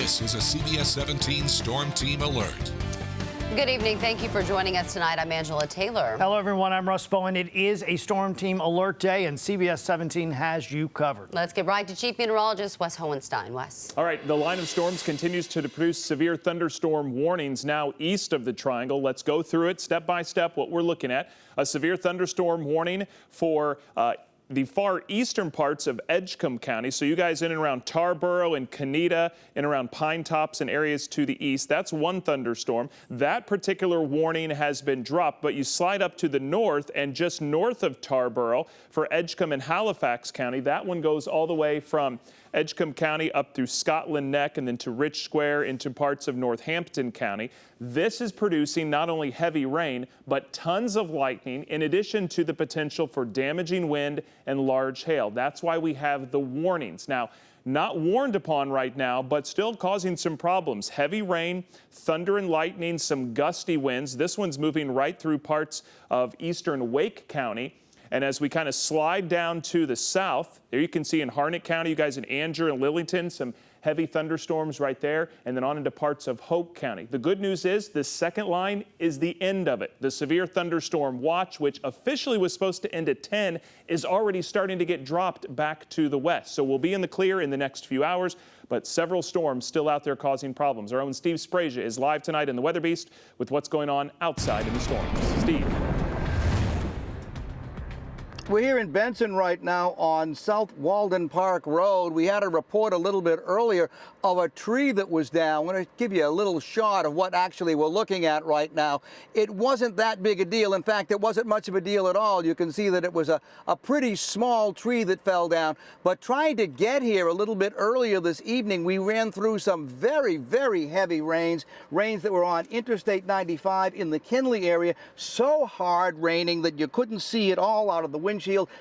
This is a CBS 17 Storm Team Alert. Good evening. Thank you for joining us tonight. I'm Angela Taylor. Hello, everyone. I'm Russ Bowen. It is a Storm Team Alert Day, and CBS 17 has you covered. Let's get right to Chief Meteorologist Wes Hohenstein. Wes. All right, the line of storms continues to produce severe thunderstorm warnings now east of the triangle. Let's go through it step by step, what we're looking at. A severe thunderstorm warning for the far eastern parts of Edgecombe County. So you guys in and around Tarboro and Canida and around Pine Tops and areas to the east, that's one thunderstorm. That particular warning has been dropped, but you slide up to the north and just north of Tarboro for Edgecombe and Halifax County. That one goes all the way from Edgecombe County up through Scotland Neck and then to Rich Square into parts of Northampton County. This is producing not only heavy rain, but tons of lightning, in addition to the potential for damaging wind and large hail. That's why we have the warnings. Now, not warned upon right now, but still causing some problems. Heavy rain, thunder and lightning, some gusty winds. This one's moving right through parts of eastern Wake County. And as we kind of slide down to the south, there you can see in Harnett County, you guys in Anger and Lillington, some heavy thunderstorms right there, and then on into parts of Hope County. The good news is this second line is the end of it. The severe thunderstorm watch, which officially was supposed to end at 10, is already starting to get dropped back to the west. So we'll be in the clear in the next few hours, but several storms still out there causing problems. Our own Steve Sprasia is live tonight in the Weather Beast with what's going on outside in the storms. Steve. We're here in Benson right now on South Walden Park Road. We had a report a little bit earlier of a tree that was down. I'm going to give you a little shot of what actually we're looking at right now. It wasn't that big a deal. In fact, it wasn't much of a deal at all. You can see that it was a pretty small tree that fell down. But trying to get here a little bit earlier this evening, we ran through some very, very heavy rains that were on Interstate 95 in the Kinley area. So hard raining that you couldn't see it all out of the windshield.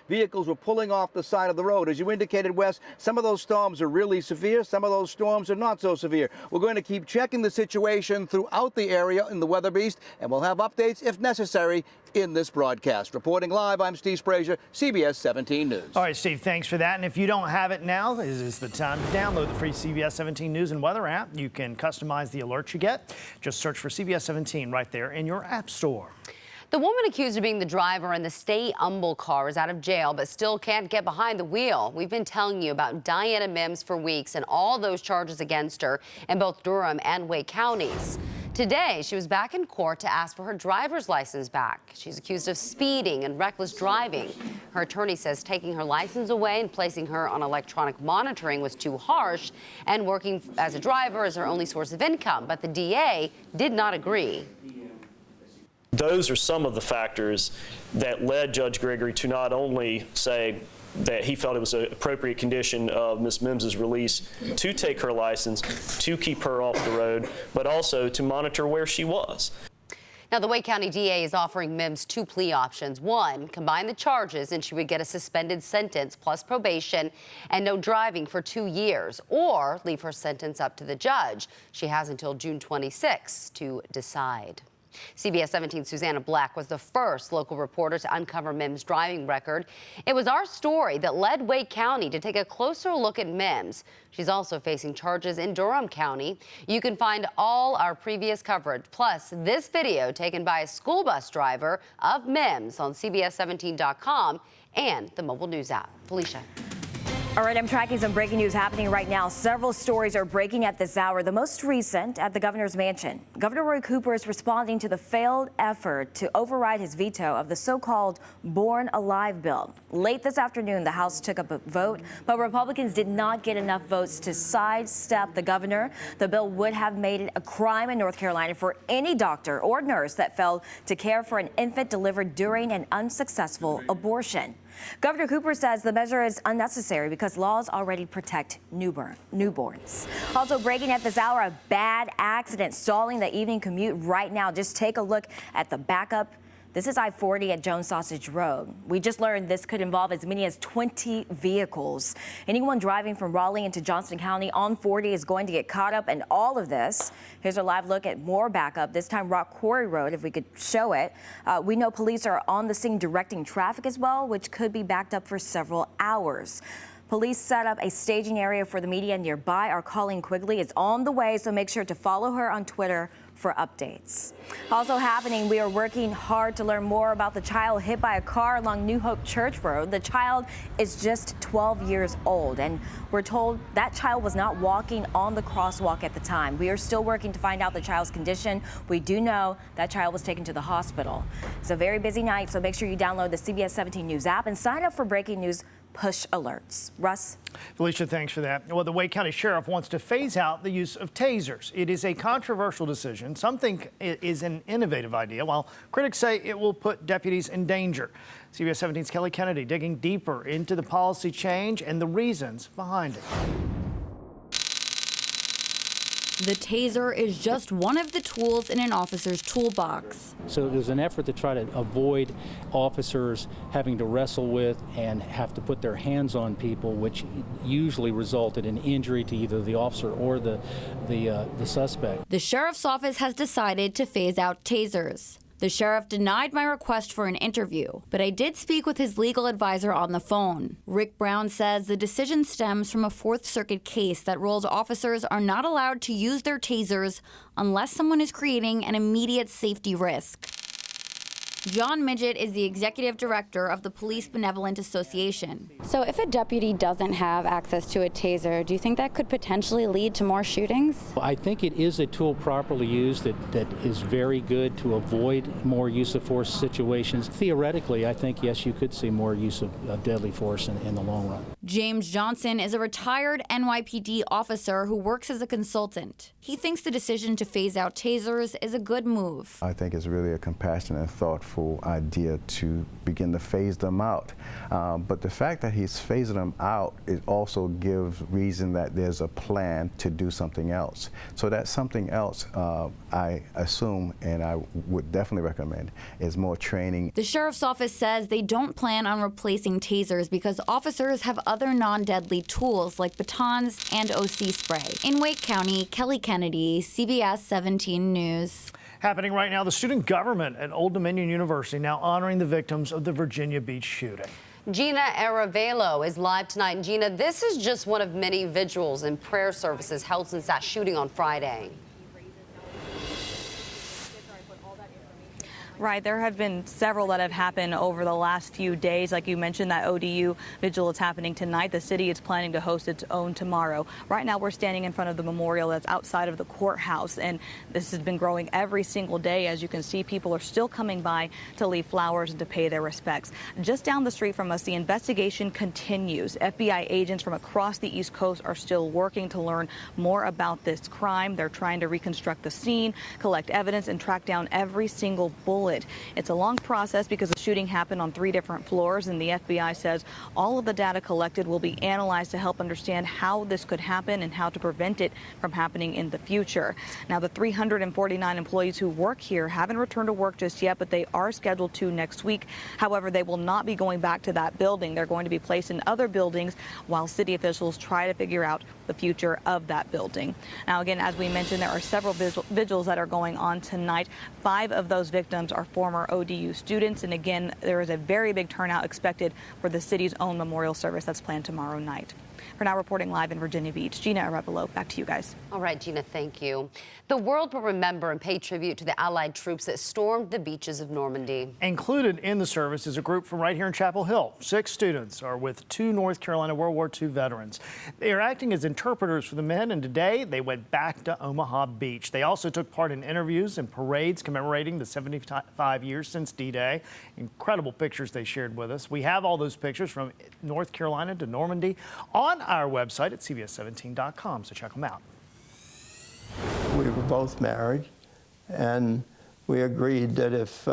Vehicles were pulling off the side of the road. As you indicated, Wes, some of those storms are really severe. Some of those storms are not so severe. We're going to keep checking the situation throughout the area in the Weather Beast, and we'll have updates if necessary in this broadcast. Reporting live, I'm Steve Sprasia, CBS 17 News. All right, Steve, thanks for that. And if you don't have it now, this is the time to download the free CBS 17 News and Weather app. You can customize the alerts you get. Just search for CBS 17 right there in your app store. The woman accused of being the driver in the Stay-Umble car is out of jail, but still can't get behind the wheel. We've been telling you about Diana Mims for weeks and all those charges against her in both Durham and Wake counties. Today, she was back in court to ask for her driver's license back. She's accused of speeding and reckless driving. Her attorney says taking her license away and placing her on electronic monitoring was too harsh, and working as a driver is her only source of income. But the DA did not agree. Those are some of the factors that led Judge Gregory to not only say that he felt it was an appropriate condition of Ms. Mims's release to take her license, to keep her off the road, but also to monitor where she was. Now, the Wake County DA is offering Mims two plea options. One, combine the charges and she would get a suspended sentence plus probation and no driving for 2 years, or leave her sentence up to the judge. She has until June 26 to decide. CBS 17's Susanna Black was the first local reporter to uncover Mims' driving record. It was our story that led Wake County to take a closer look at Mims. She's also facing charges in Durham County. You can find all our previous coverage, plus this video taken by a school bus driver of Mims on CBS17.com and the mobile news app. Felicia. All right, I'm tracking some breaking news happening right now. Several stories are breaking at this hour. The most recent at the governor's mansion. Governor Roy Cooper is responding to the failed effort to override his veto of the so-called Born Alive bill. Late this afternoon, the House took up a vote, but Republicans did not get enough votes to sidestep the governor. The bill would have made it a crime in North Carolina for any doctor or nurse that failed to care for an infant delivered during an unsuccessful abortion. Governor Cooper says the measure is unnecessary because laws already protect newborns. Also breaking at this hour, a bad accident stalling the evening commute right now. Just take a look at the backup. This is I-40 at Jones Sausage Road. We just learned this could involve as many as 20 vehicles. Anyone driving from Raleigh into Johnston County on 40 is going to get caught up in all of this. Here's a live look at more backup, this time Rock Quarry Road, if we could show it. We know police are on the scene directing traffic as well, which could be backed up for several hours. Police set up a staging area for the media nearby. Our Colleen Quigley is on the way, so make sure to follow her on Twitter for updates. Also happening, we are working hard to learn more about the child hit by a car along New Hope Church Road. The child is just 12 years old, and we're told that child was not walking on the crosswalk at the time. We are still working to find out the child's condition. We do know that child was taken to the hospital. It's a very busy night, so make sure you download the CBS 17 News app and sign up for breaking news push alerts. Russ? Felicia, thanks for that. Well, the Wake County Sheriff wants to phase out the use of tasers. It is a controversial decision. Some think it is an innovative idea, while critics say it will put deputies in danger. CBS 17's Kelly Kennedy digging deeper into the policy change and the reasons behind it. The taser is just one of the tools in an officer's toolbox. So there's an effort to try to avoid officers having to wrestle with and have to put their hands on people, which usually resulted in injury to either the officer or the suspect. The sheriff's office has decided to phase out tasers. The sheriff denied my request for an interview, but I did speak with his legal advisor on the phone. Rick Brown says the decision stems from a Fourth Circuit case that rules officers are not allowed to use their tasers unless someone is creating an immediate safety risk. John Midget is the executive director of the Police Benevolent Association. So if a deputy doesn't have access to a taser, do you think that could potentially lead to more shootings? I think it is a tool properly used that is very good to avoid more use of force situations. Theoretically, I think, yes, you could see more use of deadly force in the long run. James Johnson is a retired NYPD officer who works as a consultant. He thinks the decision to phase out tasers is a good move. I think it's really a compassionate and thoughtful idea to begin to phase them out. But the fact that he's phasing them out, it also gives reason that there's a plan to do something else. So that something else, I assume, and I would definitely recommend, is more training. The sheriff's office says they don't plan on replacing tasers because officers have other non-deadly tools like batons and OC spray. In Wake County, Kelly Kennedy, CBS 17 News. Happening right now, the student government at Old Dominion University now honoring the victims of the Virginia Beach shooting. Gina Aravelo is live tonight. And Gina, this is just one of many vigils and prayer services held since that shooting on Friday. Right, there have been several that have happened over the last few days. Like you mentioned, that ODU vigil is happening tonight. The city is planning to host its own tomorrow. Right now, we're standing in front of the memorial that's outside of the courthouse, and this has been growing every single day. As you can see, people are still coming by to leave flowers and to pay their respects. Just down the street from us, the investigation continues. FBI agents from across the East Coast are still working to learn more about this crime. They're trying to reconstruct the scene, collect evidence, and track down every single bullet. It's a long process because the shooting happened on 3 different floors, and the FBI says all of the data collected will be analyzed to help understand how this could happen and how to prevent it from happening in the future. Now, the 349 employees who work here haven't returned to work just yet, but they are scheduled to next week. However, they will not be going back to that building. They're going to be placed in other buildings while city officials try to figure out the future of that building. Now, again, as we mentioned, there are several vigils that are going on tonight. 5 of those victims are former ODU students. And again, there is a very big turnout expected for the city's own memorial service that's planned tomorrow night. For now, reporting live in Virginia Beach, Gina Arevalo, back to you guys. All right, Gina, thank you. The world will remember and pay tribute to the Allied troops that stormed the beaches of Normandy. Included in the service is a group from right here in Chapel Hill. 6 students are with 2 North Carolina World War II veterans. They are acting as interpreters for the men, and today they went back to Omaha Beach. They also took part in interviews and parades commemorating the 75 years since D-Day. Incredible pictures they shared with us. We have all those pictures from North Carolina to Normandy on our website at cbs17.com, so check them out. We were both married, and we agreed that if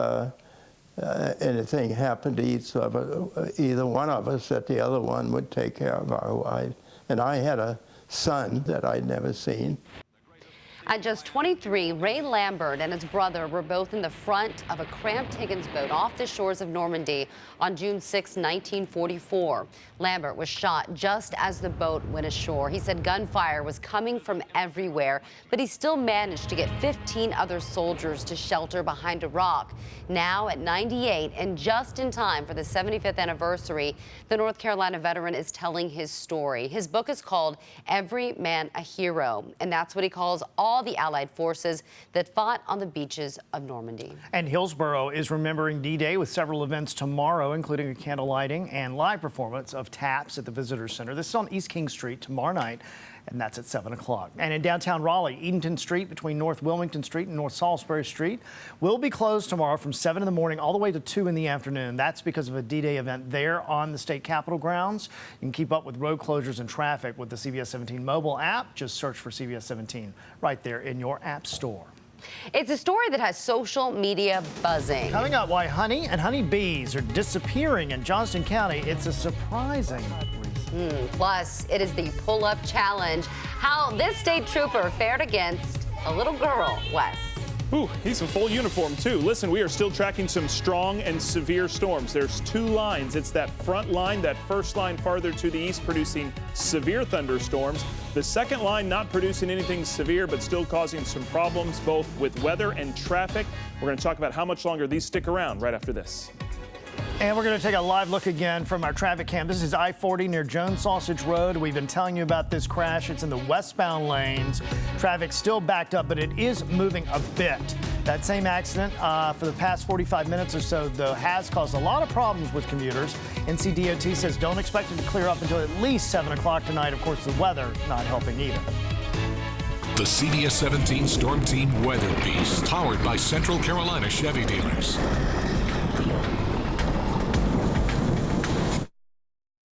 anything happened to either one of us, that the other one would take care of our wife. And I had a son that I'd never seen. At just 23, Ray Lambert and his brother were both in the front of a cramped Higgins boat off the shores of Normandy on June 6, 1944. Lambert was shot just as the boat went ashore. He said gunfire was coming from everywhere, but he still managed to get 15 other soldiers to shelter behind a rock. Now at 98 and just in time for the 75th anniversary, the North Carolina veteran is telling his story. His book is called Every Man a Hero, and that's what he calls all the Allied forces that fought on the beaches of Normandy. And Hillsborough is remembering D-Day with several events tomorrow, including a candle lighting and live performance of Taps at the Visitor Center. This is on East King Street tomorrow night, and that's at 7 o'clock. And in downtown Raleigh, Edenton Street between North Wilmington Street and North Salisbury Street will be closed tomorrow from 7 in the morning all the way to 2 in the afternoon. That's because of a D-Day event there on the state capitol grounds. You can keep up with road closures and traffic with the CBS 17 mobile app. Just search for CBS 17 right there in your app store. It's a story that has social media buzzing. Coming up, why honey and honeybees are disappearing in Johnston County. It's a surprising reason. Plus, it is the pull-up challenge. How this state trooper fared against a little girl, Wes. Ooh, he's in full uniform too. Listen, we are still tracking some strong and severe storms. There's two lines. It's that front line, that first line farther to the east, producing severe thunderstorms. The second line not producing anything severe, but still causing some problems both with weather and traffic. We're going to talk about how much longer these stick around right after this. And we're going to take a live look again from our traffic cam. This is I-40 near Jones Sausage Road. We've been telling you about this crash. It's in the westbound lanes. Traffic still backed up, but it is moving a bit. That same accident for the past 45 minutes or so, though, has caused a lot of problems with commuters. NCDOT says don't expect it to clear up until at least 7 o'clock tonight. Of course, the weather not helping either. The CBS 17 Storm Team Weather Beast, powered by Central Carolina Chevy dealers.